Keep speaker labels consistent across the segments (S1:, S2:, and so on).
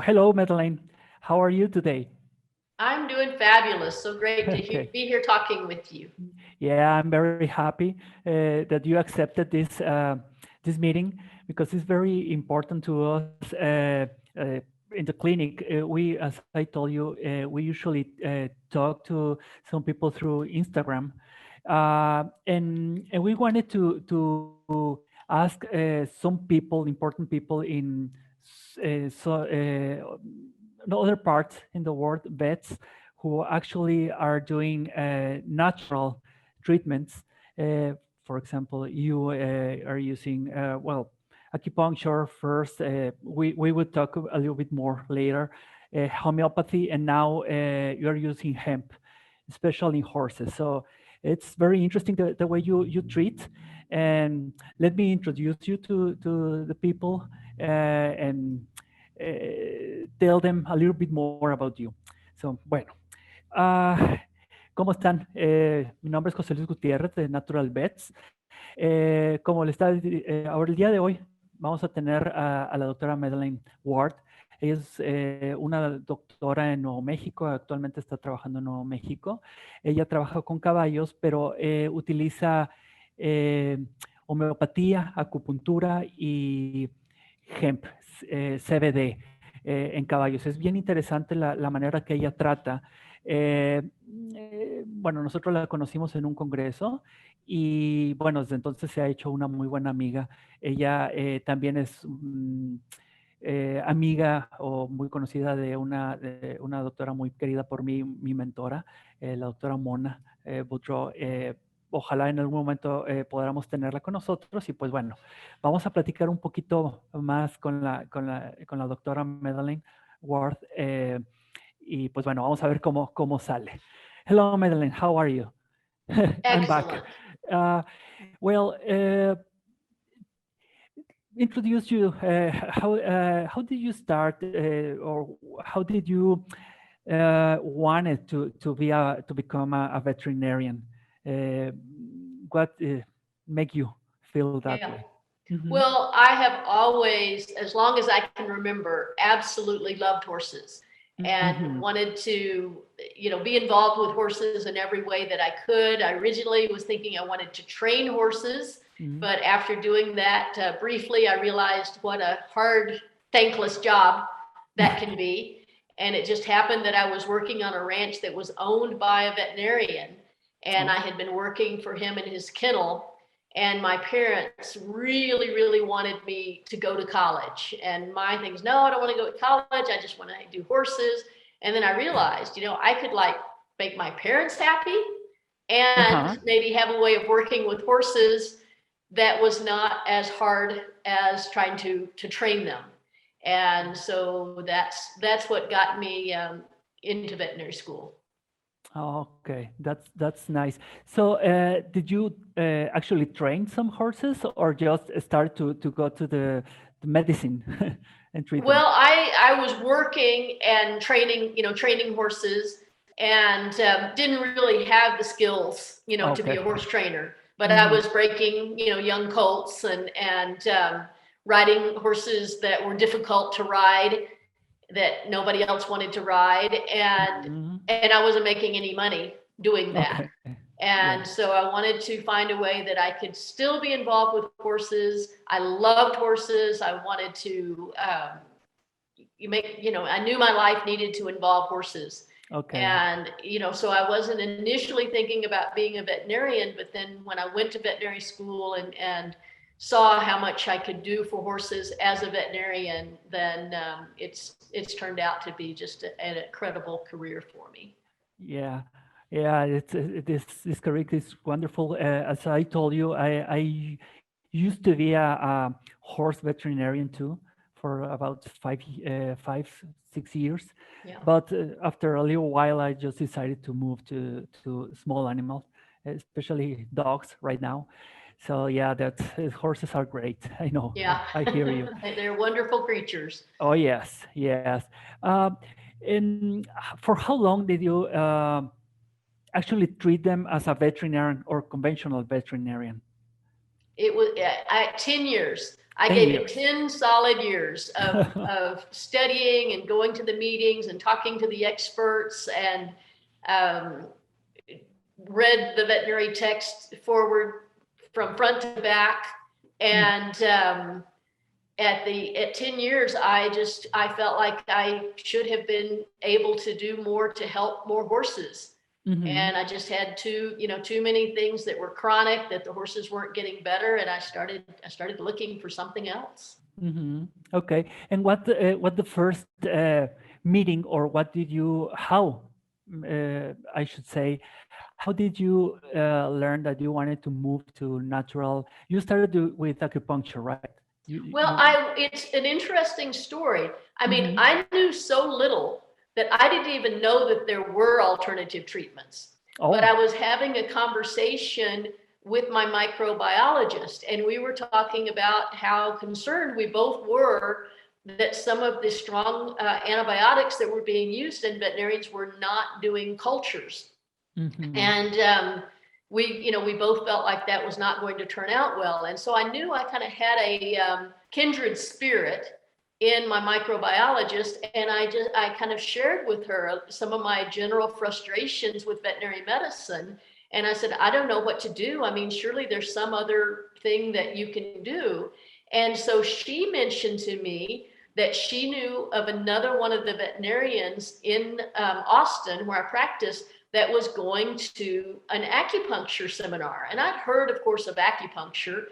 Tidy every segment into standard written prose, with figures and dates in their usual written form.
S1: hello, Madalyn. How are you today?
S2: I'm doing fabulous. So great to
S1: Okay.
S2: be here talking with you.
S1: Yeah, I'm very happy that you accepted this meeting because it's very important to us in the clinic. We, as I told you, we usually talk to some people through Instagram, and we wanted to ask some people, important people in other parts in the world, vets who actually are doing natural treatments. Uh, for example, you are using, acupuncture first. We would talk a little bit more later, homeopathy, and now you're using hemp, especially in horses. So it's very interesting the way you treat. And let me introduce you to the people and tell them a little bit more about you. So, bueno, Ah, ¿cómo están? Mi nombre es José Luis Gutiérrez de Natural Vets. Como le estaba ahora el día de hoy vamos a tener a la doctora Madalyn Ward. Ella es una doctora en Nuevo México, actualmente está trabajando en Nuevo México. Ella trabaja con caballos, pero utiliza eh, homeopatía, acupuntura y hemp, CBD en caballos. Es bien interesante la manera que ella trata. Eh, bueno, nosotros la conocimos en un congreso y bueno, desde entonces se ha hecho una muy buena amiga. Ella también es amiga o muy conocida de una doctora muy querida por mí, mi mentora, la doctora Mona Boudreau. Ojalá en algún momento podamos tenerla con nosotros y pues bueno, vamos a platicar un poquito más con la doctora Madalyn Ward y pues bueno, vamos a ver cómo sale. Hello, Madalyn, how are you? I'm back.
S2: Excellent.
S1: Uh, well, introduce you. How did you start, or how did you wanted to become a veterinarian? Uh, what make you feel that
S2: Yeah.
S1: way? Mm-hmm.
S2: Well, I have always, as long as I can remember, absolutely loved horses and
S1: Mm-hmm.
S2: wanted to, be involved with horses in every way that I could. I originally was thinking I wanted to train horses,
S1: Mm-hmm.
S2: but after doing that briefly, I realized what a hard, thankless job that can be. And it just happened that I was working on a ranch that was owned by a veterinarian, and I
S1: Oh.
S2: had been working for him in his kennel. And my parents really, really wanted me to go to college. And my thing is, no, I don't want to go to college. I just want to do horses. And then I realized, I could like make my parents happy
S1: Uh-huh.
S2: and maybe have a way of working with horses that was not as hard as trying to train them. And so that's what got me into veterinary school.
S1: Okay, that's nice. So, did you actually train some horses, or just start to go to the medicine and treat them?
S2: Well, I was working and training horses, and didn't really have the skills, to be
S1: Okay.
S2: a horse trainer. But I
S1: Mhm.
S2: was breaking, young colts and riding horses that were difficult to ride, that nobody else wanted to ride,
S1: Mhm.
S2: and I wasn't making any money doing that.
S1: Okay. Yeah.
S2: And so I wanted to find a way that I could still be involved with horses. I loved horses. I wanted to, I knew my life needed to involve horses.
S1: Okay.
S2: And, so I wasn't initially thinking about being a veterinarian, but then when I went to veterinary school and saw how much I could do for horses as a veterinarian, then it's turned out to be just an incredible career for me.
S1: Yeah. Yeah. This correct. It's wonderful. As I told you, I used to be a horse veterinarian too for about 6 years.
S2: Yeah.
S1: But after a little while, I just decided to move to small animals, especially dogs right now. So yeah, that horses are great. I know.
S2: Yeah.
S1: I hear you.
S2: They're wonderful creatures.
S1: Oh yes, yes. Um, and for how long did you actually treat them as a veterinarian or conventional veterinarian?
S2: It was 10 years. I
S1: 10
S2: gave
S1: years.
S2: it 10 solid years of studying and going to the meetings and talking to the experts, and read the veterinary text forward from front to back. And at 10 years, I felt like I should have been able to do more to help more horses. And I just had too many things that were chronic, that the horses weren't getting better, and I started looking for something else.
S1: Okay. And what the first meeting, or how I should say, how did you learn that you wanted to move to natural? You started with acupuncture, right?
S2: It's an interesting story. I mean, I knew so little that I didn't even know that there were alternative treatments. But I was having a conversation with my microbiologist, and we were talking about how concerned we both were that some of the strong antibiotics that were being used in veterinarians were not doing cultures. And we both felt like that was not going to turn out well. And so I knew I kind of had a kindred spirit in my microbiologist, and I kind of shared with her some of my general frustrations with veterinary medicine. And I said, I don't know what to do. I mean, surely there's some other thing that you can do. And so she mentioned to me that she knew of another one of the veterinarians in Austin, where I practice, that was going to an acupuncture seminar. And I'd heard, of course, of acupuncture.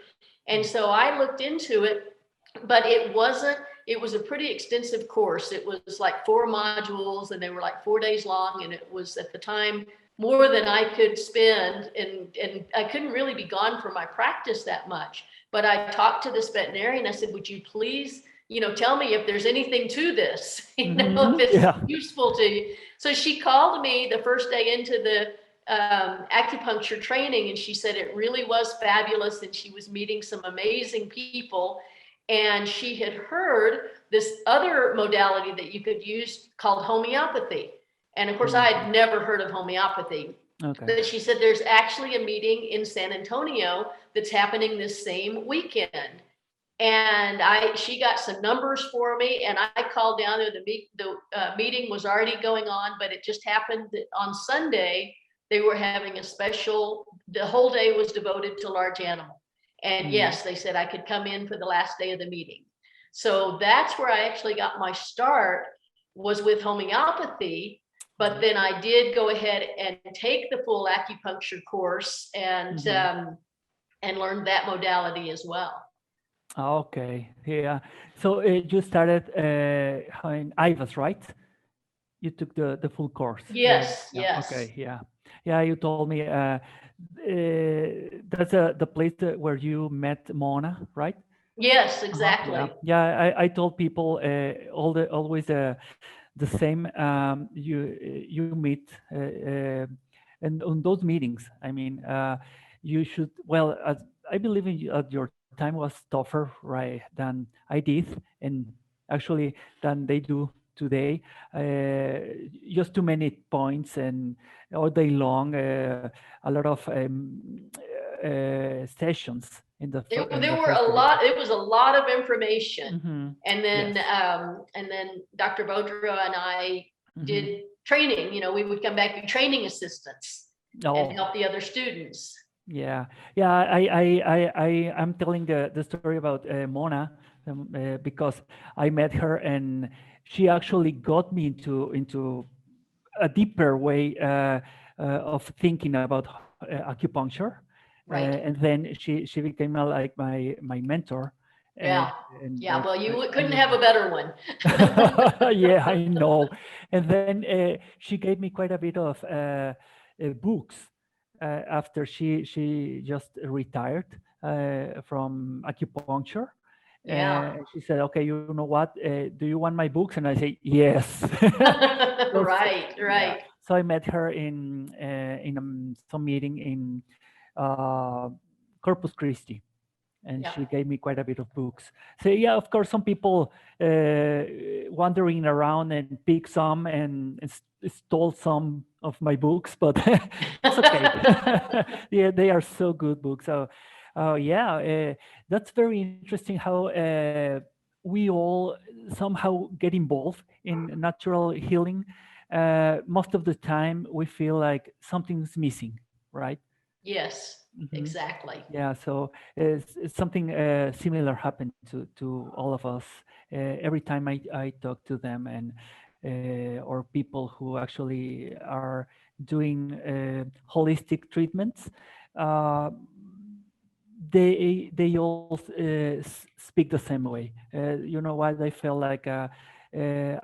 S2: And so I looked into it, but it was a pretty extensive course. It was like 4 modules, and they were like 4 days long. And it was, at the time, more than I could spend. And I couldn't really be gone from my practice that much. But I talked to this veterinarian. I said, would you please, tell me if there's anything to this, if it's useful to you. So she called me the first day into the acupuncture training, and she said it really was fabulous, and she was meeting some amazing people. And she had heard this other modality that you could use called homeopathy. And of course, I had never heard of homeopathy. Okay. But she said there's actually a meeting in San Antonio that's happening this same weekend. And she got some numbers for me, and I called down there. The meeting was already going on, but it just happened that on Sunday they were having a special. The whole day was devoted to large animal, and yes, they said I could come in for the last day of the meeting. So that's where I actually got my start, was with homeopathy. But then I did go ahead and take the full acupuncture course and learn that modality as well.
S1: Okay, yeah. So you started in IVAS, right? You took the full course.
S2: Yes, yes.
S1: Okay, yeah. Yeah, you told me that's the place where you met Mona, right?
S2: Yes, exactly.
S1: Yeah, I told people always the same. You meet and on those meetings. I mean, you should. Well, I believe at your time was tougher, right, than I did, and actually than they do today. Just too many points and all day long. A lot of sessions in the.
S2: There were a lot. It was a lot of information, and then Dr. Bodra and I did training. We would come back and training assistants and help the other students.
S1: Yeah. I'm telling the story about Mona because I met her, and she actually got me into a deeper way of thinking about acupuncture.
S2: Right.
S1: And then she became like my mentor.
S2: Yeah. Well, you couldn't have a better one.
S1: Yeah, I know. And then she gave me quite a bit of books. After she just retired from acupuncture.
S2: Yeah.
S1: She said, okay, you know what? Do you want my books? And I say, yes.
S2: Right.
S1: Yeah. So I met her in some meeting in Corpus Christi. And she gave me quite a bit of books. So yeah, of course, some people wandering around and pick some and stole some of my books, but it's okay. Yeah, they are so good books. So Oh, yeah. That's very interesting how we all somehow get involved in natural healing. Most of the time, we feel like something's missing, right?
S2: Yes,
S1: Hmm.
S2: exactly.
S1: Yeah, so it's something similar happened to all of us. Every time I talk to them and or people who actually are doing holistic treatments, uh, they all speak the same way. You know what? I felt like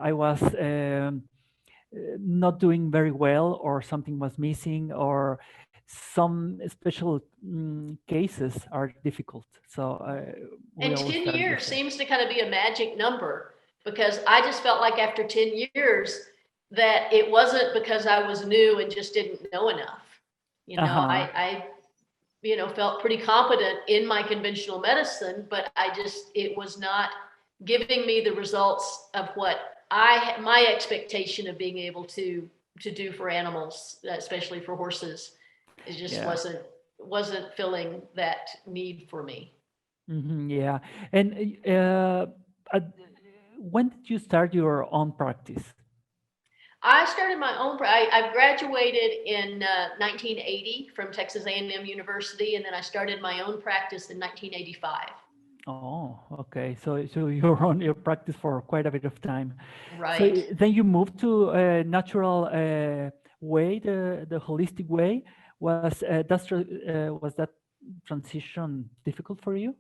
S1: I was not doing very well, or something was missing, or some special cases are difficult. So we
S2: And
S1: always
S2: 10
S1: start the
S2: years
S1: same.
S2: seems to kind of be a magic number because I just felt like after 10 years that it wasn't because I was new and just didn't know enough. You know,
S1: Uh-huh.
S2: felt pretty competent in my conventional medicine, but it was not giving me the results of what my expectation of being able to do for animals, especially for horses. It just
S1: Yeah.
S2: wasn't filling that need for me.
S1: Yeah. And uh, when did you start your own practice?
S2: I started my own. I graduated in 1980 from Texas A&M University, and then I started my own practice in 1985.
S1: Oh, okay. So you're on your practice for quite a bit of time. So
S2: Right.
S1: then you moved to a natural way, the holistic way. Was that transition difficult for you?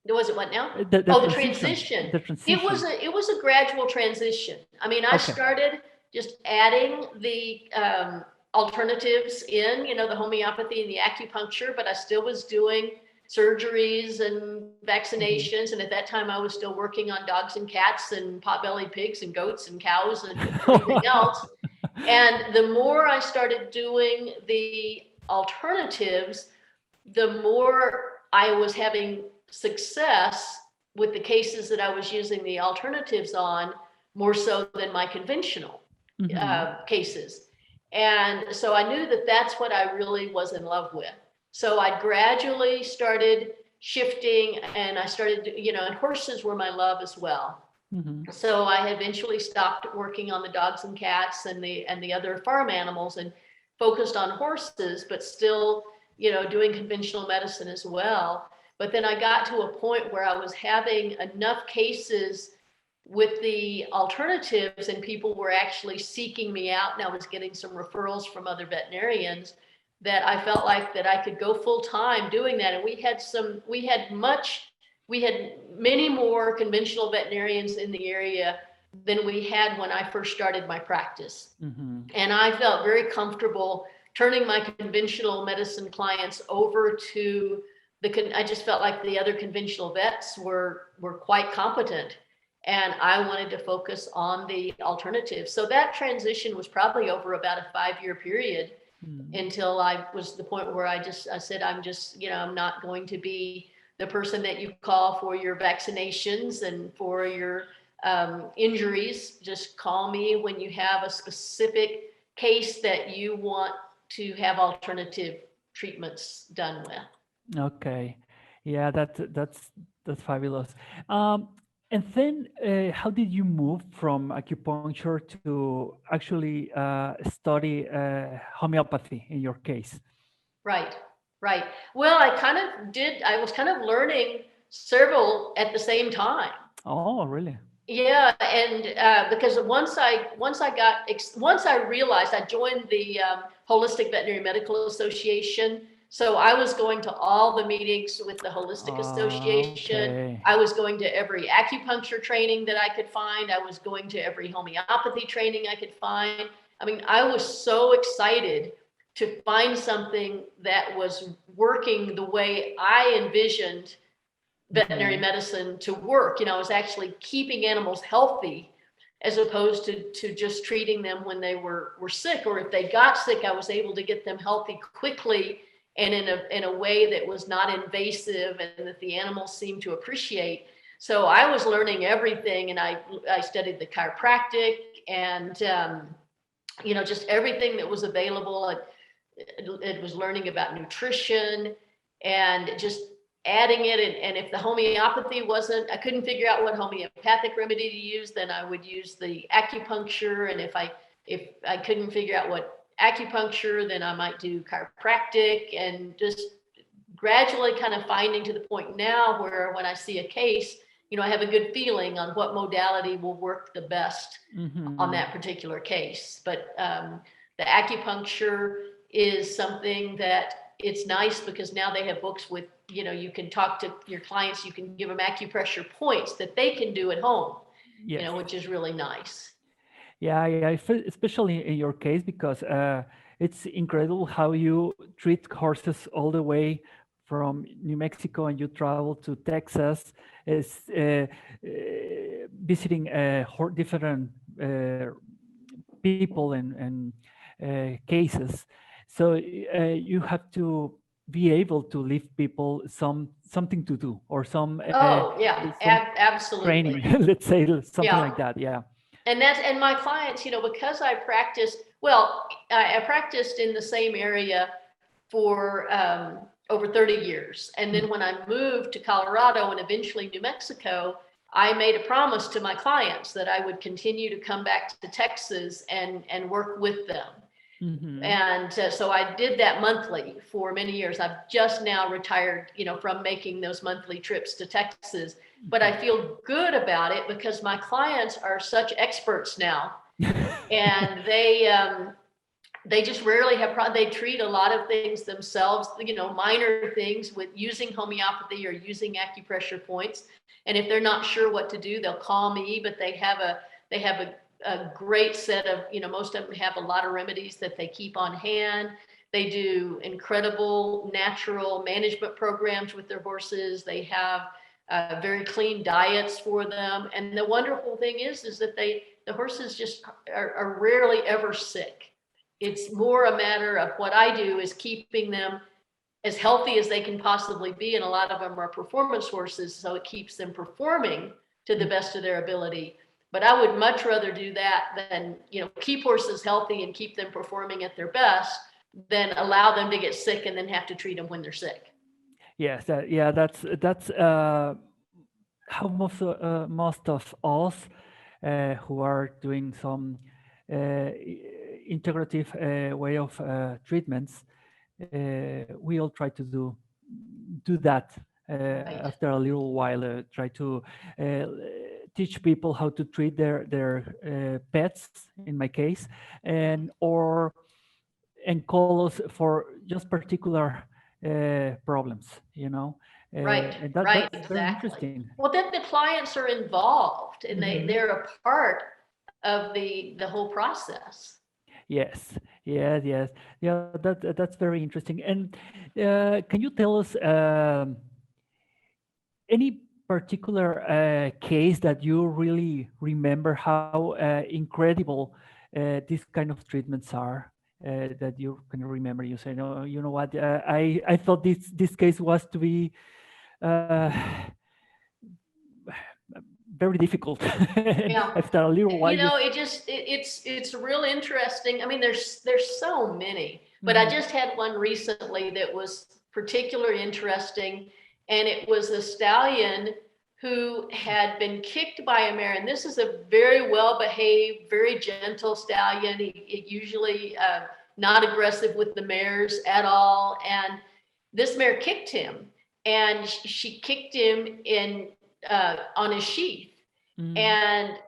S2: Was it what now?
S1: The
S2: Oh, the
S1: transition,
S2: transition.
S1: the transition.
S2: It was a gradual transition. I mean, I
S1: Okay.
S2: started just adding the alternatives in, the homeopathy and the acupuncture, but I still was doing surgeries and
S1: Mhm.
S2: vaccinations. And at that time, I was still working on dogs and cats and pot-bellied pigs and goats and cows and everything else. And the more I started doing the alternatives, the more I was having success with the cases that I was using the alternatives on, more so than my conventional
S1: Mhm.
S2: cases. And so I knew that that's what I really was in love with. So I gradually started shifting, and I started, and horses were my love as well.
S1: Mhm.
S2: So I eventually stopped working on the dogs and cats and the other farm animals and focused on horses, but still, doing conventional medicine as well. But then I got to a point where I was having enough cases with the alternatives, and people were actually seeking me out, and I was getting some referrals from other veterinarians, that I felt like that I could go full time doing that. And we had many more conventional veterinarians in the area than we had when I first started my practice.
S1: Mhm.
S2: And I felt very comfortable turning my conventional medicine clients over to I just felt like the other conventional vets were quite competent, and I wanted to focus on the alternatives. So that transition was probably over about a 5-year period
S1: Mhm.
S2: until I was the point where I said, I'm just, I'm not going to be the person that you call for your vaccinations and for your injuries. Just call me when you have a specific case that you want to have alternative treatments done with.
S1: Okay. Yeah, that's fabulous. Um, and then, how did you move from acupuncture to actually study homeopathy in your case?
S2: Right, right. Well, I was kind of learning several at the same time.
S1: Oh, really?
S2: Yeah, and because once I realized, I joined the Holistic Veterinary Medical Association, so I was going to all the meetings with the Holistic Association.
S1: Okay.
S2: I was going to every acupuncture training that I could find. I was going to every homeopathy training I could find. I mean, I was so excited to find something that was working the way I envisioned veterinary
S1: Mm-hmm.
S2: medicine to work. I was actually keeping animals healthy as opposed to just treating them when they were sick, or if they got sick, I was able to get them healthy quickly and in a way that was not invasive and that the animals seemed to appreciate. So I was learning everything, and I studied the chiropractic and just everything that was available. It was learning about nutrition and just adding it. And if the homeopathy wasn't, I couldn't figure out what homeopathic remedy to use, then I would use the acupuncture. And if I couldn't figure out what acupuncture, then I might do chiropractic, and just gradually kind of finding to the point now where when I see a case, I have a good feeling on what modality will work the best on that particular case. But the acupuncture is something that it's nice because now they have books with, you can talk to your clients, you can give them acupressure points that they can do at home,
S1: Yes.
S2: which is really nice.
S1: Yeah, especially in your case, because it's incredible how you treat horses all the way from New Mexico, and you travel to Texas, is visiting different people and cases. So you have to be able to leave people something to do, or some
S2: absolutely
S1: training, let's say something like that. Yeah.
S2: And my clients, because I practiced, I practiced in the same area for over 30 years. And then when I moved to Colorado and eventually New Mexico, I made a promise to my clients that I would continue to come back to Texas and work with them. And so I did that monthly for many years. I've just now retired, from making those monthly trips to Texas, but I feel good about it because my clients are such experts now, and they just rarely have they treat a lot of things themselves, minor things with using homeopathy or using acupressure points. And if they're not sure what to do, they'll call me, but they have a great set of, most of them have a lot of remedies that they keep on hand. They do incredible natural management programs with their horses. They have very clean diets for them. And the wonderful thing is that the horses just are rarely ever sick. It's more a matter of what I do is keeping them as healthy as they can possibly be. And a lot of them are performance horses, so it keeps them performing to the best of their ability. But I would much rather do that than, keep horses healthy and keep them performing at their best than allow them to get sick and then have to treat them when they're sick.
S1: Yes, that's how most of us who are doing some integrative way of treatments, we all try to do that after a little while. Try to teach people how to treat their pets, in my case, and call us for just particular problems,
S2: Right,
S1: and
S2: right,
S1: that's
S2: exactly.
S1: very interesting.
S2: Well, then the clients are involved, and they're a part of the whole process.
S1: Yes. That's very interesting. And can you tell us any particular case that you really remember how incredible these kind of treatments are, that you can remember? You say, no, you know what? I thought this case was to be very difficult. After a little while,
S2: it's real interesting. I mean, there's so many, but I just had one recently that was particularly interesting, and it was a stallion who had been kicked by a mare. And this is a very well-behaved, very gentle stallion. He usually not aggressive with the mares at all. And this mare kicked him, and she kicked him on his sheath. And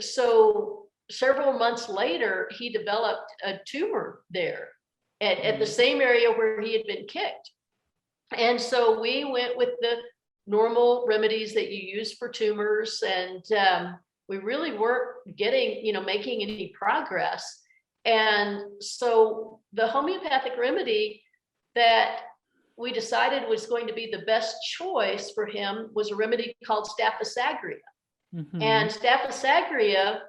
S2: so several months later, he developed a tumor there at the same area where he had been kicked. And so we went with the normal remedies that you use for tumors, and we really weren't making any progress. And so the homeopathic remedy that we decided was going to be the best choice for him was a remedy called Staphysagria. And Staphysagria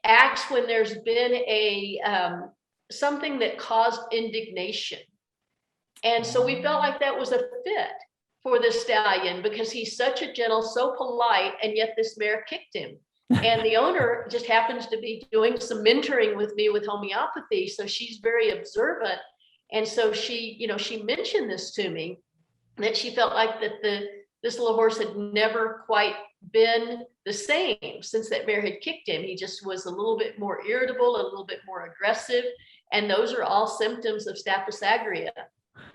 S2: acts when there's been a something that caused indignation. And so we felt like that was a fit for the stallion because he's such a gentle, so polite, and yet this mare kicked him. And the owner just happens to be doing some mentoring with me with homeopathy, so she's very observant. And so she mentioned this to me, that she felt like that this little horse had never quite been the same since that bear had kicked him. He just was a little bit more irritable, a little bit more aggressive. And those are all symptoms of Staph aureus.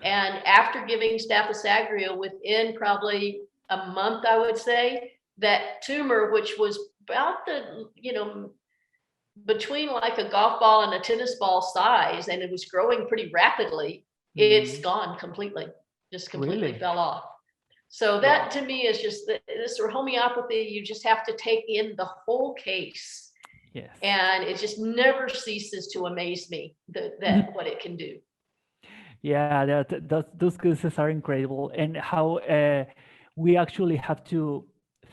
S2: And after giving Staph aureus, within probably a month, I would say, that tumor, which was about between like a golf ball and a tennis ball size, and it was growing pretty rapidly, it's gone completely, just completely
S1: Really?
S2: fell off. So that to me is just this homeopathy, you just have to take in the whole case.
S1: Yes.
S2: And it just never ceases to amaze me that what it can do.
S1: Yeah, those cases are incredible, and how we actually have to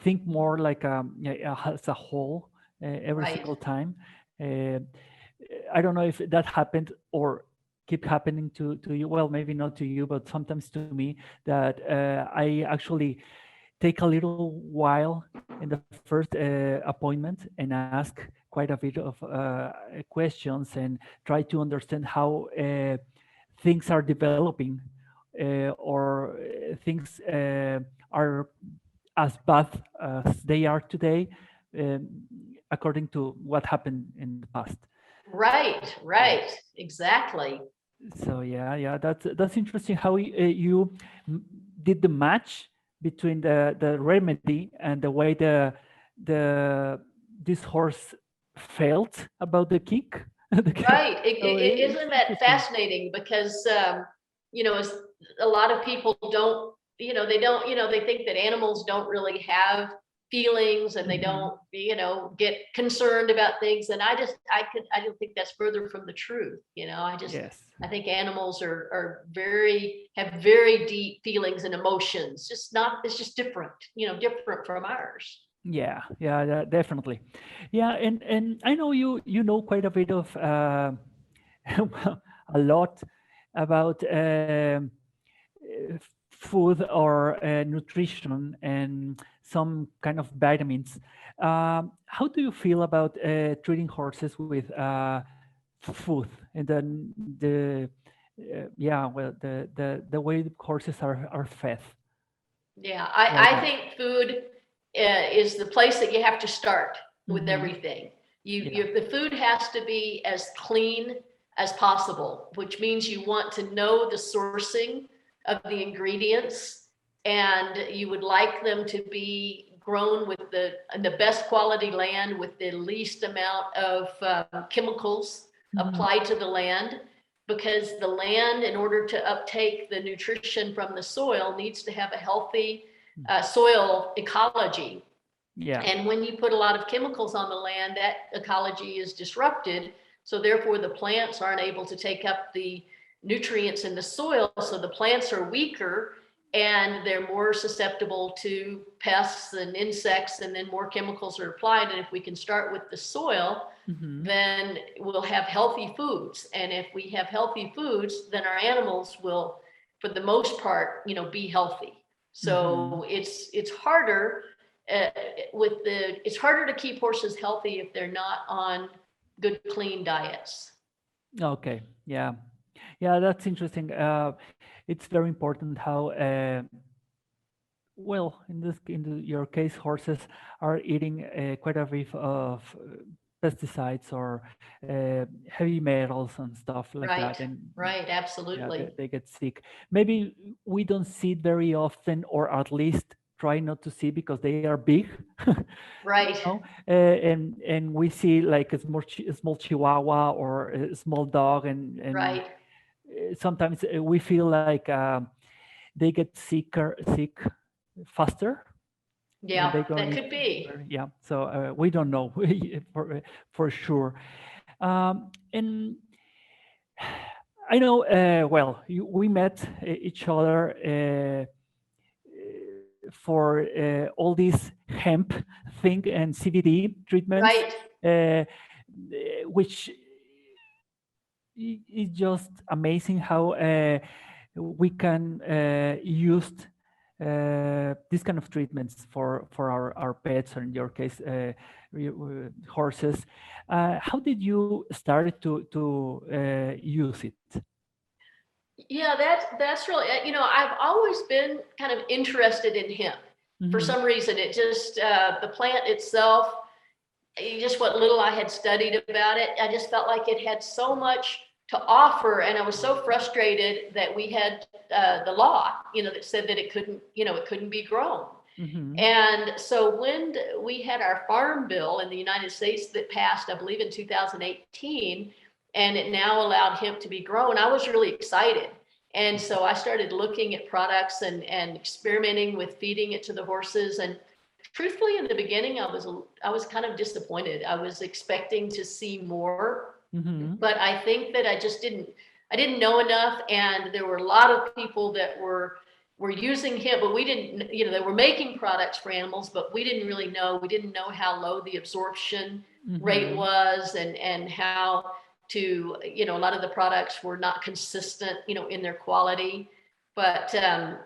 S1: think more like as a whole every
S2: Right.
S1: single time. I don't know if that happened or keep happening to you. Well, maybe not to you, but sometimes to me, that I actually take a little while in the first appointment and ask quite a bit of questions and try to understand how things are developing or things are as bad as they are today, according to what happened in the past.
S2: Right, exactly.
S1: So yeah, that's interesting how you did the match between the remedy and the way this horse felt about the kick.
S2: Right.
S1: So
S2: Isn't that fascinating? Because, as a lot of people don't, they think that animals don't really have feelings, and they don't, get concerned about things. And I don't think that's further from the truth.
S1: Yes.
S2: I think animals have very deep feelings and emotions. It's just different, different from ours.
S1: Yeah, definitely. Yeah, and I know you know quite a bit of a lot about food or nutrition and some kind of vitamins. How do you feel about treating horses with food and then the way the horses are fed?
S2: Yeah, I think food is the place that you have to start with everything. The food has to be as clean as possible, which means you want to know the sourcing of the ingredients, and you would like them to be grown with the best quality land with the least amount of chemicals applied to the land. Because the land, in order to uptake the nutrition from the soil, needs to have a healthy soil ecology.
S1: Yeah.
S2: And when you put a lot of chemicals on the land, that ecology is disrupted. So therefore, the plants aren't able to take up the nutrients in the soil. So the plants are weaker, and they're more susceptible to pests and insects, and then more chemicals are applied. And if we can start with the soil, then we'll have healthy foods. And if we have healthy foods, then our animals will, for the most part, be healthy. So it's harder it's harder to keep horses healthy if they're not on good, clean diets.
S1: Okay. Yeah, that's interesting. It's very important how well, in your case, horses are eating quite a bit of pesticides or heavy metals and stuff like that, and
S2: Right, absolutely.
S1: they get sick. Maybe we don't see it very often, or at least try not to see, because they are big.
S2: Right.
S1: And we see like a small chihuahua or a small dog, and
S2: Right.
S1: sometimes we feel like they get sick faster.
S2: Yeah, that could be.
S1: Yeah, so we don't know for sure. And I know, well, we met each other for all this hemp thing and CBD treatments,
S2: Right.
S1: Which is just amazing how we can use these kind of treatments for our pets, or in your case, horses. How did you start to use it?
S2: Yeah, that's really, I've always been kind of interested in hemp. For
S1: Mm-hmm.
S2: some reason, it just, the plant itself, just what little I had studied about it, I just felt like it had so much to offer. And I was so frustrated that we had the law, that said that it couldn't be grown.
S1: Mm-hmm.
S2: And so when we had our farm bill in the United States that passed, I believe in 2018, and it now allowed hemp to be grown, I was really excited. And so I started looking at products and experimenting with feeding it to the horses. And truthfully, in the beginning, I was kind of disappointed. I was expecting to see more,
S1: Mm-hmm.
S2: but I think that I didn't know enough. And there were a lot of people that were using hemp, but we didn't, they were making products for animals, but we didn't really know. We didn't know how low the absorption rate
S1: Mm-hmm.
S2: was, and how to, a lot of the products were not consistent, in their quality. But, I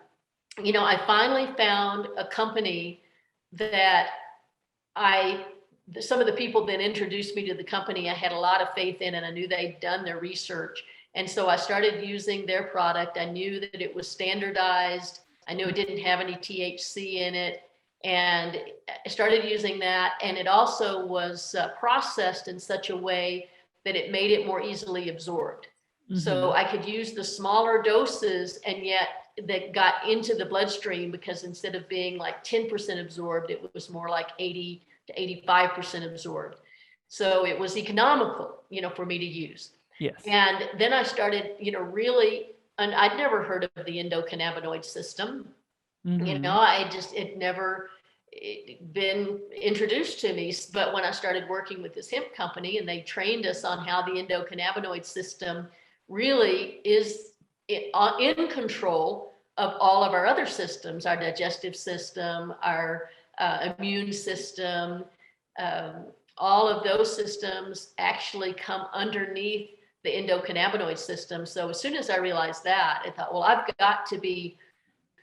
S2: finally found a company that some of the people that introduced me to the company, I had a lot of faith in, and I knew they'd done their research. And so I started using their product. I knew that it was standardized. I knew it didn't have any THC in it. And I started using that. And it also was processed in such a way that it made it more easily absorbed. So
S1: Mm-hmm.
S2: I could use the smaller doses, and yet that got into the bloodstream, because instead of being like 10% absorbed, it was more like 80 to 85% absorbed. So it was economical, for me to use.
S1: Yes.
S2: And then I started, really, and I'd never heard of the endocannabinoid system.
S1: Mm-hmm.
S2: It never been introduced to me. But when I started working with this hemp company, and they trained us on how the endocannabinoid system really is in control of all of our other systems, our digestive system, our immune system, all of those systems actually come underneath the endocannabinoid system. So as soon as I realized that, I thought, well,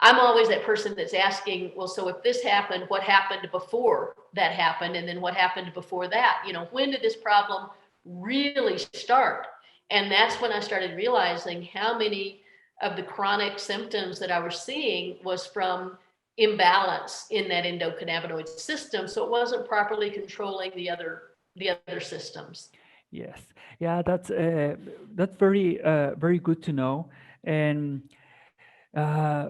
S2: I'm always that person that's asking, well, so if this happened, what happened before that happened? And then what happened before that? When did this problem really start? And that's when I started realizing how many of the chronic symptoms that I was seeing was from imbalance in that endocannabinoid system. So it wasn't properly controlling the other systems.
S1: Yes. Yeah, that's very good to know. And uh,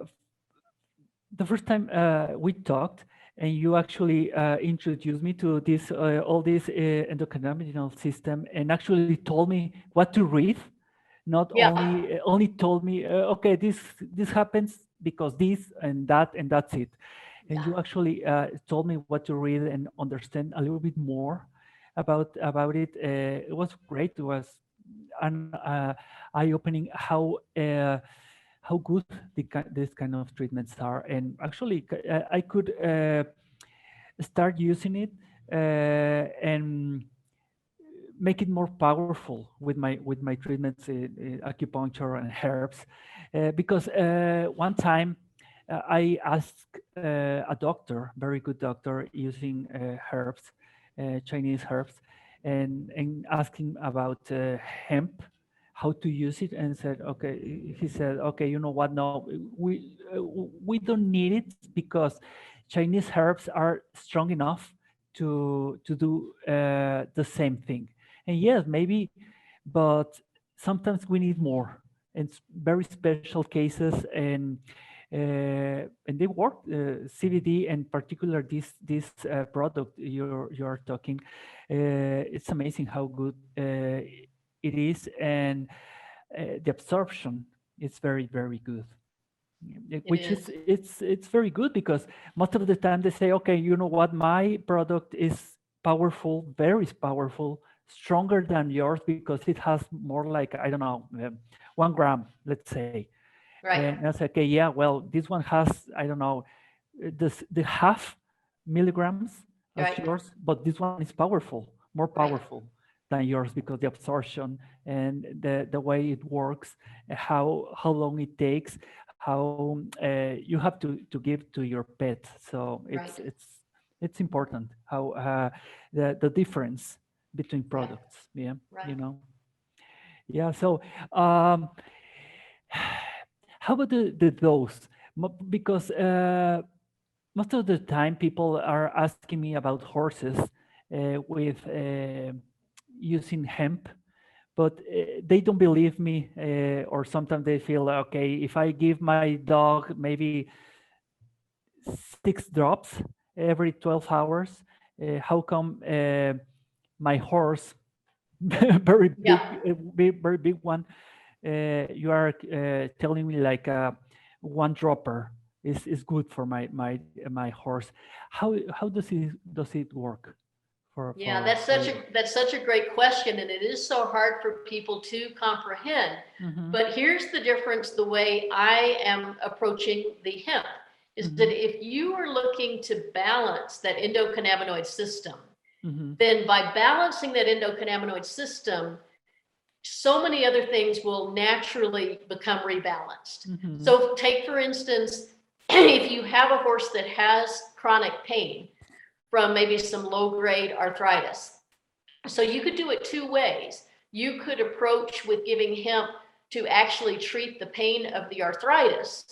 S1: the first time we talked, and you actually introduced me to this all this endocannabinoid system, and actually told me what to read. Not
S2: Yeah,
S1: only told me, okay, this happens because this and that's it. And
S2: yeah,
S1: you actually told me what to read and understand a little bit more about it. It was great. It was an eye-opening how good this kind of treatments are. And actually, I could start using it and make it more powerful with my treatments in acupuncture and herbs, because one time I asked a doctor, very good doctor, using herbs, Chinese herbs, and asking about hemp, how to use it, and said, okay, he said, okay, you know what? No, we don't need it because Chinese herbs are strong enough to do the same thing. And yes, maybe, but sometimes we need more. It's very special cases, and they work. CBD, and particular this product you're talking. It's amazing how good it is, and the absorption is very good.
S2: it
S1: Which is
S2: is.
S1: it's very good because most of the time they say, okay, you know what, my product is powerful, very powerful, stronger than yours because it has more like, I don't know, 1 gram, let's say.
S2: Right,
S1: And I say, okay, yeah, well, this one has, I don't know, the half milligrams as
S2: right,
S1: yours, but this one is powerful, more
S2: right,
S1: powerful than yours because the absorption and the way it works, how long it takes, how you have to give to your pet. So
S2: right,
S1: it's important how the difference between
S2: right,
S1: products. Yeah,
S2: right.
S1: you know. Yeah. So um, How about the dose? Because most of the time people are asking me about horses with using hemp, but they don't believe me, or sometimes they feel, okay, if I give my dog maybe 6 drops every 12 hours, how come my horse, very big,
S2: Yeah.
S1: very big one, you are telling me like one dropper is good for my horse. How does it work
S2: Yeah,
S1: for you?
S2: that's such a great question, and it is so hard for people to comprehend.
S1: Mm-hmm,
S2: But here's the difference: the way I am approaching the hemp is that
S1: mm-hmm,
S2: if you are looking to balance that endocannabinoid system,
S1: mm-hmm,
S2: then by balancing that endocannabinoid system, so many other things will naturally become rebalanced.
S1: mm-hmm,
S2: So, take for instance, if you have a horse that has chronic pain from maybe some low grade arthritis. So you could do it two ways. You could approach with giving hemp to actually treat the pain of the arthritis,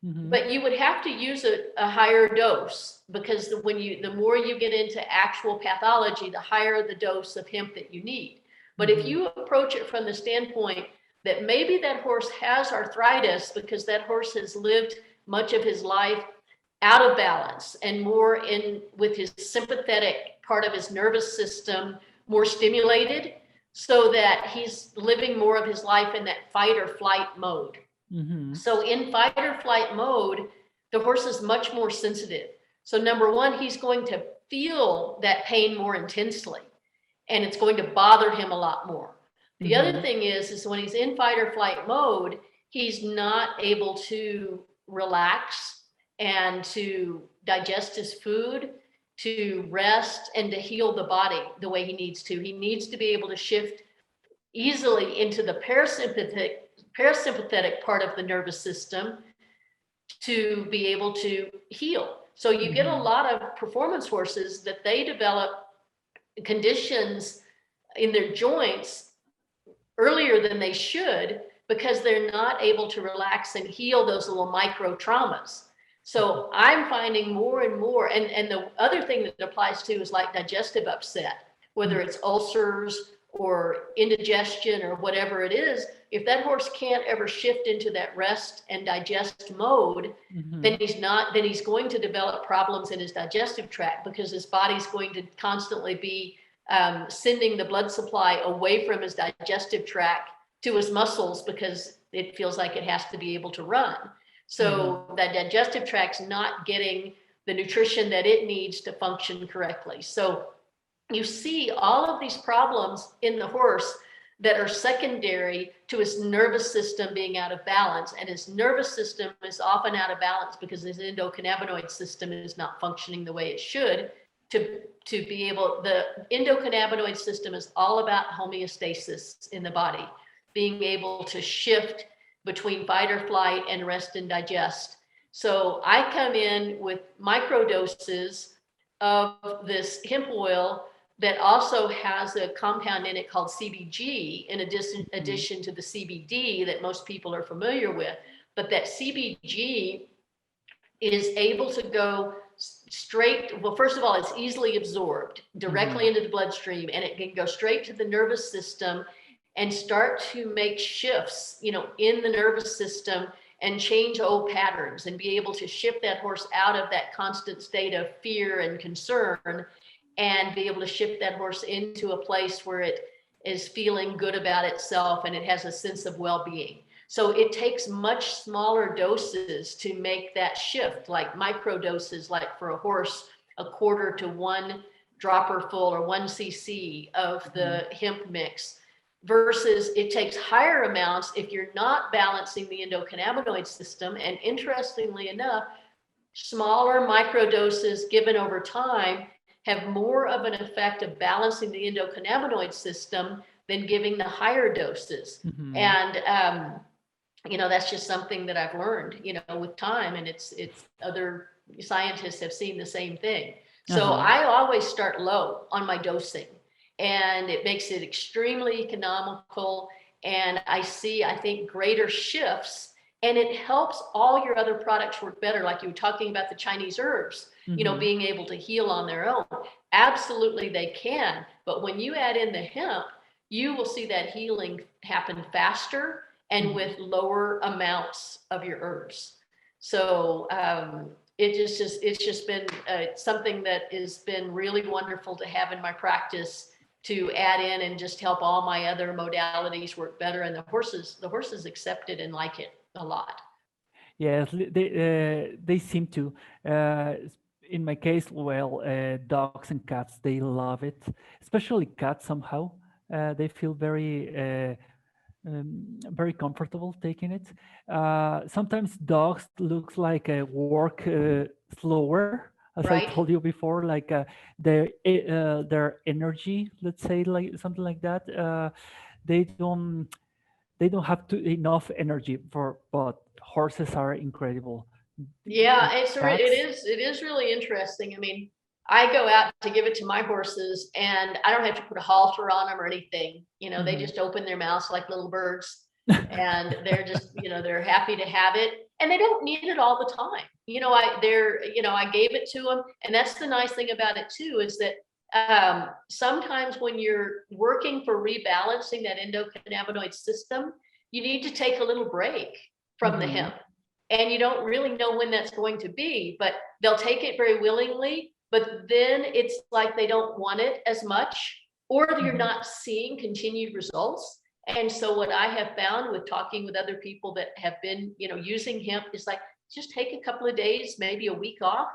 S1: mm-hmm,
S2: but you would have to use a higher dose, because the more you get into actual pathology, the higher the dose of hemp that you need. But if
S1: mm-hmm,
S2: you approach it from the standpoint that maybe that horse has arthritis because that horse has lived much of his life out of balance and more in with his sympathetic part of his nervous system more stimulated, so that he's living more of his life in that fight or flight mode.
S1: mm-hmm,
S2: So in fight or flight mode, the horse is much more sensitive. So number one, he's going to feel that pain more intensely, and it's going to bother him a lot more. The other
S1: mm-hmm,
S2: thing is when he's in fight or flight mode, he's not able to relax and to digest his food, to rest, and to heal the body the way he needs to. He needs to be able to shift easily into the parasympathetic part of the nervous system to be able to heal. So you get a
S1: mm-hmm,
S2: lot of performance horses that they develop conditions in their joints earlier than they should, because they're not able to relax and heal those little micro traumas. So I'm finding more and more, and the other thing that applies to is like digestive upset, whether it's ulcers or indigestion or whatever it is. If that horse can't ever shift into that rest and digest mode,
S1: mm-hmm,
S2: then he's going to develop problems in his digestive tract, because his body's going to constantly be sending the blood supply away from his digestive tract to his muscles, because it feels like it has to be able to run.
S1: mm-hmm,
S2: So that digestive tract's not getting the nutrition that it needs to function correctly. So you see all of these problems in the horse that are secondary to his nervous system being out of balance. And his nervous system is often out of balance because his endocannabinoid system is not functioning the way it should. To be able, the endocannabinoid system is all about homeostasis in the body, being able to shift between fight or flight and rest and digest. So I come in with micro doses of this hemp oil that also has a compound in it called CBG, in addition to the CBD that most people are familiar with. But that CBG is able to go straight, well, first of all, it's easily absorbed directly into the bloodstream, and it can go straight to the nervous system and start to make shifts, in the nervous system, and change old patterns, and be able to shift that horse out of that constant state of fear and concern, and be able to shift that horse into a place where it is feeling good about itself and it has a sense of well-being. So it takes much smaller doses to make that shift, like micro doses, like for a horse, a quarter to one dropper full or 1 cc of the hemp mix, versus it takes higher amounts if you're not balancing the endocannabinoid system. And interestingly enough, smaller micro doses given over time have more of an effect of balancing the endocannabinoid system than giving the higher doses.
S1: mm-hmm,
S2: And that's just something that I've learned, with time, and it's other scientists have seen the same thing. So
S1: uh-huh,
S2: I always start low on my dosing, and it makes it extremely economical. And I see, I think, greater shifts, and it helps all your other products work better. Like you were talking about the Chinese herbs, being able to heal on their own. Absolutely, they can. But when you add in the hemp, you will see that healing happen faster and with lower amounts of your herbs. So it's just been something that has been really wonderful to have in my practice, to add in and just help all my other modalities work better. And the horses accept it and like it a lot.
S1: Yes, they seem to. In my case, well, dogs and cats, they love it, especially cats somehow. They feel very comfortable taking it. Sometimes dogs looks like work slower, as I
S2: Right.
S1: told you before, like their energy, let's say, like something like that. They don't have enough energy for, but horses are incredible.
S2: Yeah, it
S1: Cats,
S2: is really interesting. I mean, I go out to give it to my horses, and I don't have to put a halter on them or anything. They just open their mouths like little birds, and they're just, they're happy to have it, and they don't need it all the time. I gave it to them, and that's the nice thing about it too, is that sometimes when you're working for rebalancing that endocannabinoid system, you need to take a little break from the hemp. And you don't really know when that's going to be, but they'll take it very willingly. But then it's like they don't want it as much, or you're not seeing continued results. And so what I have found with talking with other people that have been, using hemp is like, just take a couple of days, maybe a week off,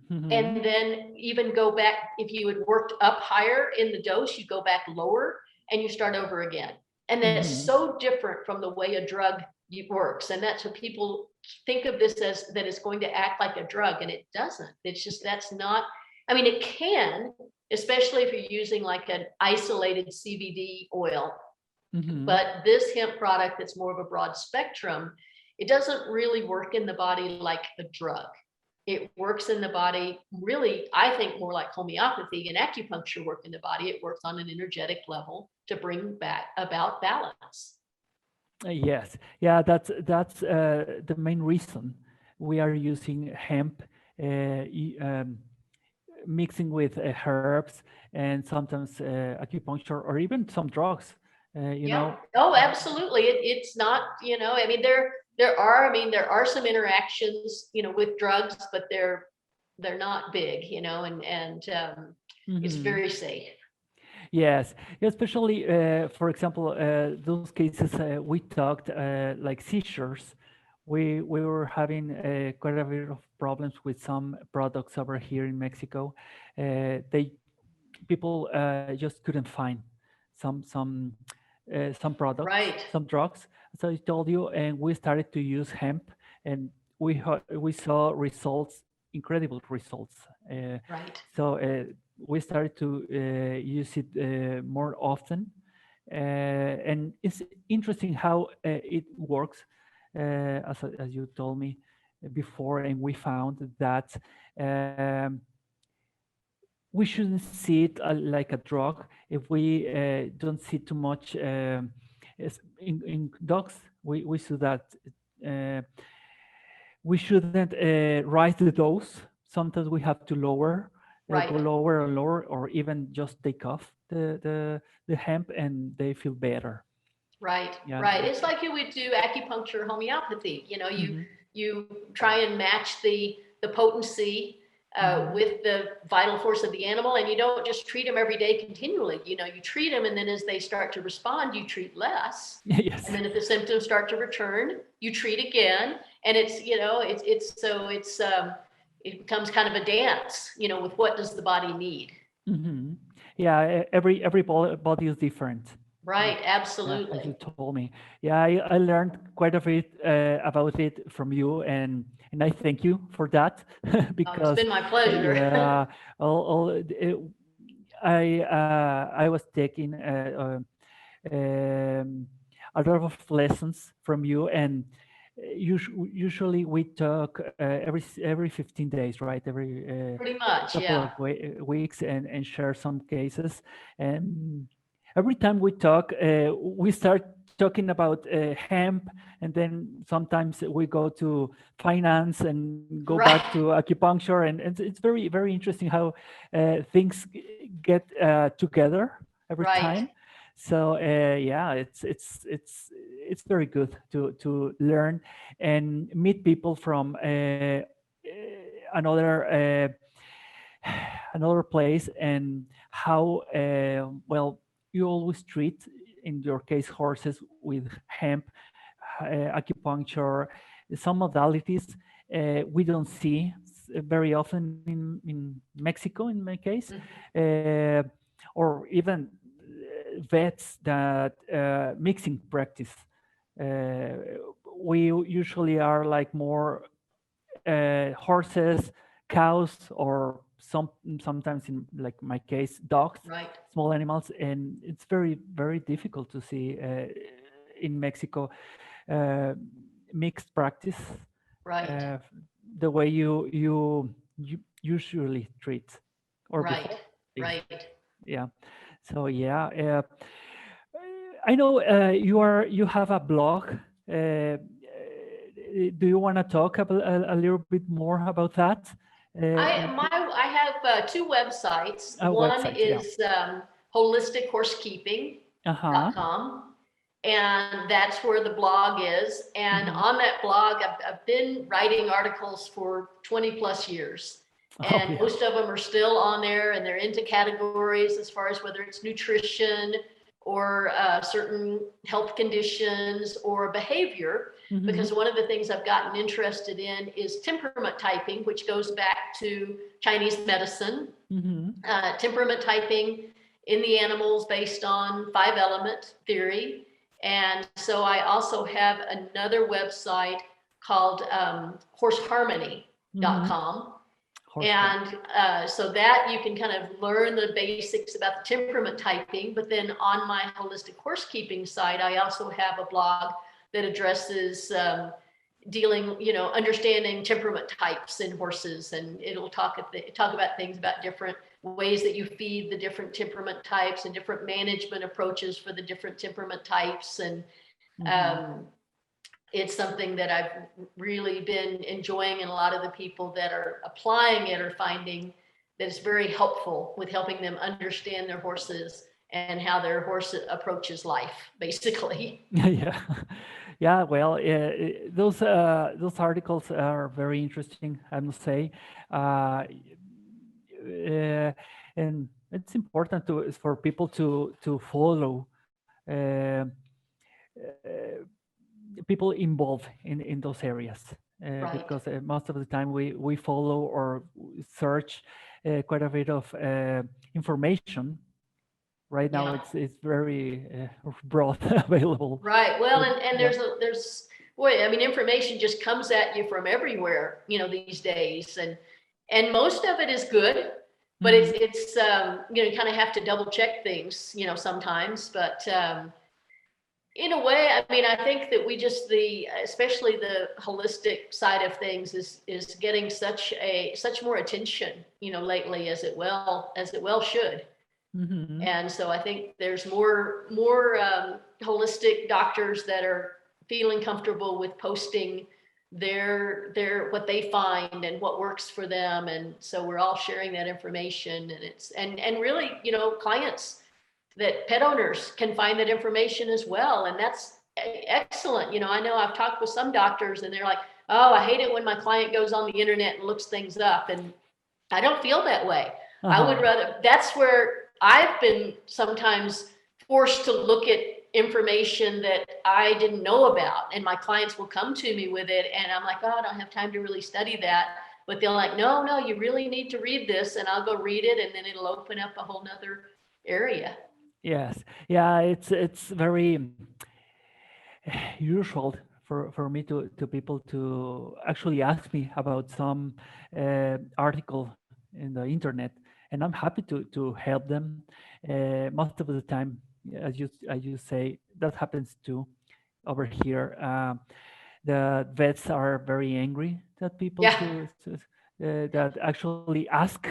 S2: and then even go back. If you had worked up higher in the dose, you go back lower and you start over again. And that's so different from the way a drug works. And that's what people think of this as, that it's going to act like a drug, and it doesn't. It's just, that's not, I mean, it can, especially if you're using like an isolated CBD oil, but this hemp product that's more of a broad spectrum, it doesn't really work in the body like a drug. It works in the body really, I think, more like homeopathy and acupuncture work in the body. It works on an energetic level to bring back about balance.
S1: Yes, yeah, that's the main reason we are using hemp, mixing with herbs and sometimes acupuncture or even some drugs.
S2: Oh, absolutely. It's not, I mean, there are some interactions, with drugs, but they're not big, and it's very safe.
S1: Yes, especially for example, those cases we talked like seizures. We were having quite a bit of problems with some products over here in Mexico. People just couldn't find some products,
S2: Right.
S1: some drugs. So I told you, and we started to use hemp, and we saw results, incredible results.
S2: Right.
S1: So we started to use it more often, and it's interesting how it works, as you told me before, and we found that we shouldn't see it like a drug if we don't see too much. In dogs, we see that we shouldn't rise the dose. Sometimes we have to lower,
S2: Right.
S1: go lower and lower, or even just take off the hemp, and they feel better.
S2: Right.
S1: Yeah.
S2: Right. It's like you would do acupuncture, homeopathy. You try and match the potency with the vital force of the animal, and you don't just treat them every day continually. You treat them, and then as they start to respond, you treat less.
S1: Yes.
S2: And then if the symptoms start to return, you treat again. And it becomes kind of a dance, with what does the body need.
S1: Yeah, every body is different.
S2: Right,
S1: Yeah,
S2: absolutely.
S1: as you told me. Yeah, I learned quite a bit about it from you, and I thank you for that because
S2: it's been my pleasure.
S1: Yeah, I was taking a lot of lessons from you, and usually we talk every 15 days, right? Every
S2: Pretty much,
S1: couple
S2: yeah.
S1: of weeks, and share some cases. And every time we talk, we start talking about hemp, and then sometimes we go to finance and go back
S2: Right.
S1: to acupuncture, and it's very, very interesting how things get together every
S2: Right.
S1: time. So yeah, it's very good to learn and meet people from another another place, and how well you always treat, in your case, horses with hemp, acupuncture, some modalities we don't see very often in Mexico, in my case, uh, or even vets that mixing practice. Uh, we usually are like more horses, cows, or sometimes, in like my case, dogs,
S2: Right.
S1: small animals, and it's very, very difficult to see in Mexico uh, mixed practice,
S2: Right.
S1: uh, the way you usually treat, or
S2: Right.
S1: before.
S2: Right.
S1: Yeah. So yeah, I know you have a blog. Do you want to talk about a little bit more about that?
S2: I have two websites.
S1: A
S2: One
S1: website, yeah.
S2: is
S1: Uh-huh.
S2: holistichorsekeeping.com, and that's where the blog is. And on that blog, I've been writing articles for 20 plus years.
S1: Oh,
S2: And
S1: yeah.
S2: most of them are still on there, and they're into categories as far as whether it's nutrition or certain health conditions or behavior. Because one of the things I've gotten interested in is temperament typing, which goes back to Chinese medicine. Temperament typing in the animals based on 5-element theory. And so I also have another website called horseharmony.com. And so that you can kind of learn the basics about the temperament typing. But then on my holistic horsekeeping site, I also have a blog that addresses understanding temperament types in horses, and it'll talk about things about different ways that you feed the different temperament types and different management approaches for the different temperament types. And it's something that I've really been enjoying, and a lot of the people that are applying it are finding that it's very helpful with helping them understand their horses and how their horse approaches life, basically.
S1: Yeah. Yeah, well, those articles are very interesting, I must say, and it's important for people to follow uh, people involved in those areas,
S2: Right.
S1: because most of the time we follow or search quite a bit of information. Right now,
S2: Yeah.
S1: it's very broad available.
S2: Right. Well,
S1: But,
S2: and
S1: yeah.
S2: information just comes at you from everywhere, these days, and most of it is good, but it's you kind of have to double check things, sometimes. But in a way, I think that especially the holistic side of things is getting such more attention, lately, as it well should. And so I think there's more holistic doctors that are feeling comfortable with posting their what they find and what works for them. And so we're all sharing that information, and it's and really, clients, that pet owners can find that information as well. And that's excellent. I know I've talked with some doctors, and they're like, oh, I hate it when my client goes on the internet and looks things up. And I don't feel that way. I would rather, that's where I've been sometimes forced to look at information that I didn't know about, and my clients will come to me with it, and I'm like, oh, I don't have time to really study that. But they're like, no, you really need to read this, and I'll go read it, and then it'll open up a whole nother area.
S1: Yes. Yeah, it's very usual for me to people to actually ask me about some article in the internet, and I'm happy to help them. Most of the time, as you say, that happens too over here. The vets are very angry that people
S2: Yeah.
S1: that actually ask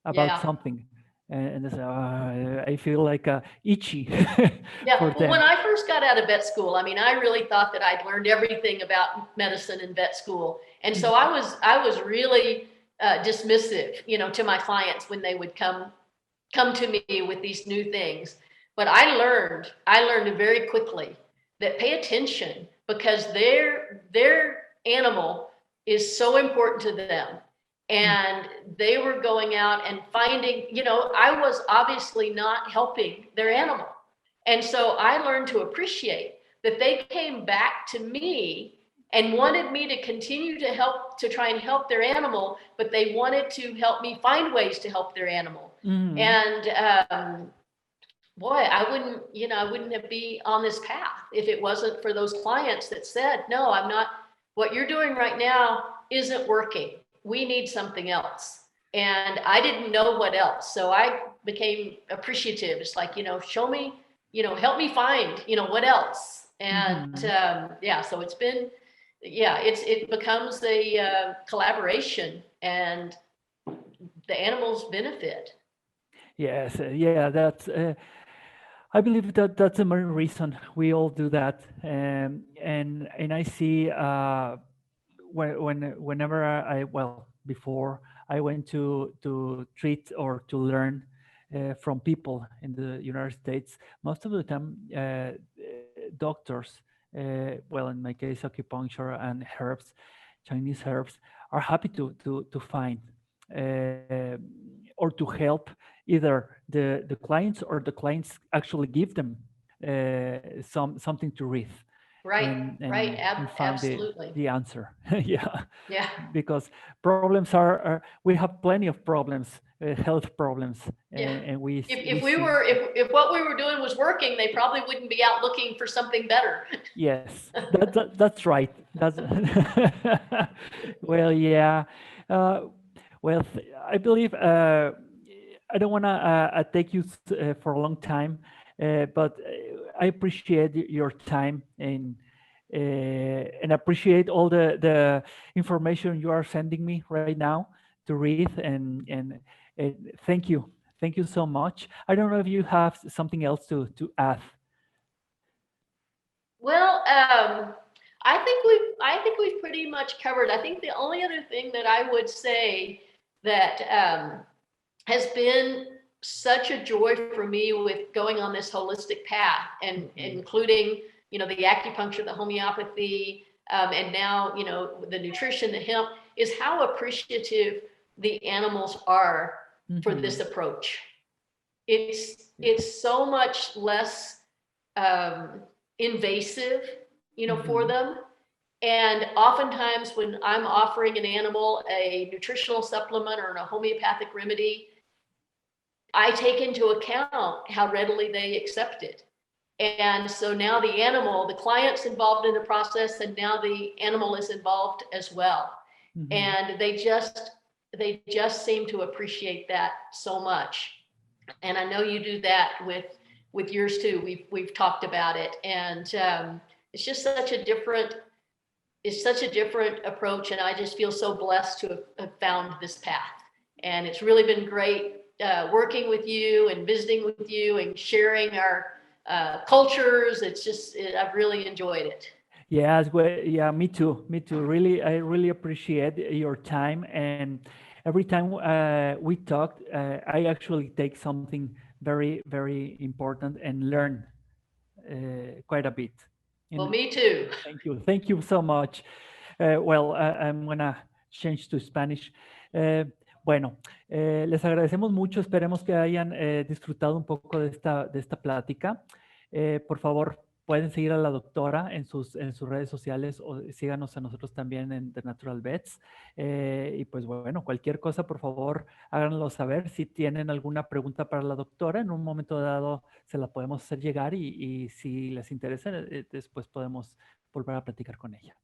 S1: about
S2: Yeah.
S1: something. and they say, "Oh, I feel like itchy
S2: Yeah,
S1: for
S2: well, when
S1: them."
S2: I first got out of vet school, I mean, I really thought that I'd learned everything about medicine in vet school. And so I was really dismissive, you know, to my clients when they would come to me with these new things. But I learned very quickly that pay attention because their animal is so important to them. And they were going out and finding, you know, I was obviously not helping their animal. And so I learned to appreciate that they came back to me and wanted me to continue to help, to try and help their animal, but they wanted to help me find ways to help their animal.
S1: Mhm.
S2: And boy, I wouldn't be on this path if it wasn't for those clients that said, no, I'm not, what you're doing right now isn't working. We need something else. And I didn't know what else. So I became appreciative. It's like, you know, show me, you know, help me find, you know, what else. And yeah, so it's been, yeah, it becomes a collaboration and the animals benefit.
S1: Yes, yeah, that's. I believe that that's the main reason we all do that, and I see whenever well, before I went to treat or to learn from people in the United States, most of the time doctors, well, in my case, acupuncture and herbs, Chinese herbs, are happy to find uh, or to help either the clients, or the clients actually give them something to read,
S2: Right, right,
S1: and find
S2: absolutely.
S1: the answer. Yeah,
S2: Yeah.
S1: because problems are we have plenty of problems, health problems,
S2: Yeah.
S1: and we
S2: If
S1: see.
S2: if what we were doing was working, they probably wouldn't be out looking for something better.
S1: Yes, that's right. That's well, yeah. Uh, well, I believe I don't want to take you for a long time, but I appreciate your time, and appreciate all the information you are sending me right now to read, and thank you so much. I don't know if you have something else to add.
S2: Well, I think we've pretty much covered. I think the only other thing that I would say that has been such a joy for me with going on this holistic path, and including, you know, the acupuncture, the homeopathy, and now, you know, the nutrition, the hemp, is how appreciative the animals are for this approach. It's so much less invasive, you know, for them. And oftentimes when I'm offering an animal a nutritional supplement or a homeopathic remedy, I take into account how readily they accept it. And so now the animal, the client's involved in the process, and now the animal is involved as well. And they just seem to appreciate that so much. And I know you do that with yours too. We've talked about it, and it's just such a different approach. And I just feel so blessed to have found this path. And it's really been great working with you and visiting with you and sharing our cultures. I've really enjoyed it.
S1: Yes, well, yeah, me too. Me too. Really, I really appreciate your time. And every time we talked, I actually take something very, very important and learn quite a bit.
S2: Well,
S1: And
S2: me too.
S1: thank you so much. Well, I'm gonna change to Spanish. Bueno, les agradecemos mucho. Esperemos que hayan disfrutado un poco de esta plática. Por favor, pueden seguir a la doctora en sus redes sociales, o síganos a nosotros también en The Natural Vets. Y pues bueno, cualquier cosa, por favor, háganlo saber. Si tienen alguna pregunta para la doctora, en un momento dado se la podemos hacer llegar, y si les interesa, después podemos volver a platicar con ella.